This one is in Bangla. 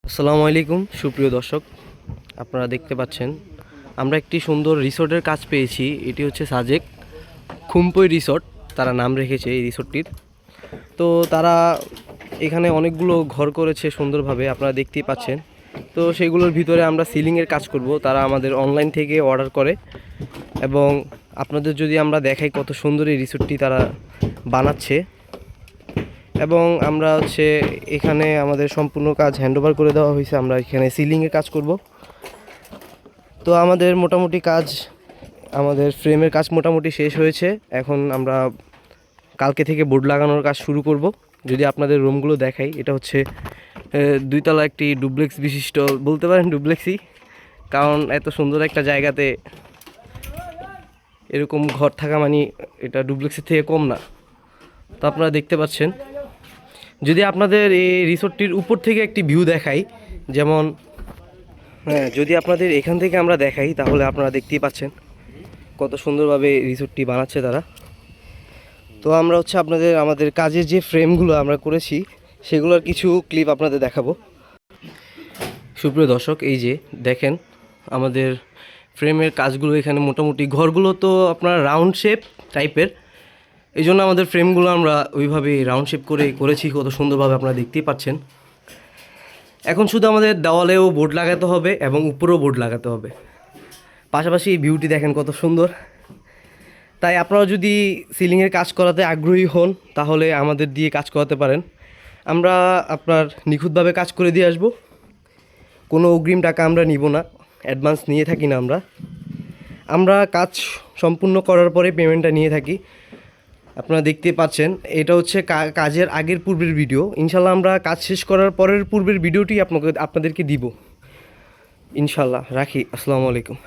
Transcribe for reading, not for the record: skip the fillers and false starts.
আসসালামু আলাইকুম সুপ্রিয় দর্শক, আপনারা দেখতে পাচ্ছেন আমরা একটি সুন্দর রিসোর্টের কাজ পেয়েছি। এটি হচ্ছে সাজেক খুমপই রিসোর্ট, তারা নাম রেখেছে এই রিসোর্টটির। তো তারা এখানে অনেকগুলো ঘর করেছে সুন্দরভাবে, আপনারা দেখতেই পাচ্ছেন। তো সেগুলোর ভিতরে আমরা সিলিংয়ের কাজ করব। তারা আমাদের অনলাইন থেকে অর্ডার করে এবং আপনাদের যদি আমরা দেখাই কত সুন্দর এই রিসোর্টটি তারা বানাচ্ছে। এবং আমরা এখানে আমাদের সম্পূর্ণ কাজ হ্যান্ডওভার করে দেওয়া হয়েছে। আমরা এখানে সিলিংয়ের কাজ করব। তো আমাদের মোটামুটি কাজ, আমাদের ফ্রেমের কাজ মোটামুটি শেষ হয়েছে। এখন আমরা কালকে থেকে বোর্ড লাগানোর কাজ শুরু করব। যদি আপনাদের রুমগুলো দেখাই, এটা হচ্ছে দুইতলা একটি ডুপ্লেক্স বিশিষ্ট, বলতে পারেন ডুপ্লেক্সই, কারণ এত সুন্দর একটা জায়গাতে এরকম ঘর থাকা মানে এটা ডুপ্লেক্সের থেকে কম না। তো আপনারা দেখতে পাচ্ছেন, যদি আপনাদের এই রিসোর্টটির উপর থেকে একটি ভিউ দেখাই, যেমন যদি আপনাদের এখান থেকে আমরা দেখাই, তাহলে আপনারা দেখতেই পাচ্ছেন কত সুন্দরভাবে রিসোর্টটি বানাচ্ছে তারা। তো আমরা আমাদের কাজের যে ফ্রেমগুলো আমরা করেছি সেগুলোর কিছু ক্লিপ আপনাদের দেখাবো। সুপ্রিয় দর্শক, এই যে দেখেন আমাদের ফ্রেমের কাজগুলো। এখানে মোটামুটি ঘরগুলো তো আপনার রাউন্ড শেপ টাইপের, এই জন্য আমাদের ফ্রেমগুলো আমরা ওইভাবে রাউন্ড শেপ করেছি কত সুন্দরভাবে, আপনারা দেখতেই পাচ্ছেন। এখন শুধু আমাদের দেওয়ালেও বোর্ড লাগাতে হবে এবং উপরেও বোর্ড লাগাতে হবে। পাশাপাশি এই ভিউটি দেখেন কত সুন্দর। তাই আপনারা যদি সিলিংয়ের কাজ করাতে আগ্রহী হন, তাহলে আমাদের দিয়ে কাজ করাতে পারেন। আমরা আপনার নিখুঁতভাবে কাজ করে দিয়ে আসব। কোনো অগ্রিম টাকা আমরা নিব না, অ্যাডভান্স নিয়ে থাকি না। আমরা কাজ সম্পূর্ণ করার পরে পেমেন্টটা নিয়ে থাকি। আপনারা দেখতে পাচ্ছেন এটা হচ্ছে কাজের আগের পূর্বের ভিডিও। ইনশাল্লাহ আমরা কাজ শেষ করার পরের পূর্বের ভিডিওটি আপনাদেরকে দিব ইনশাল্লাহ। রাখি, আসসালামু আলাইকুম।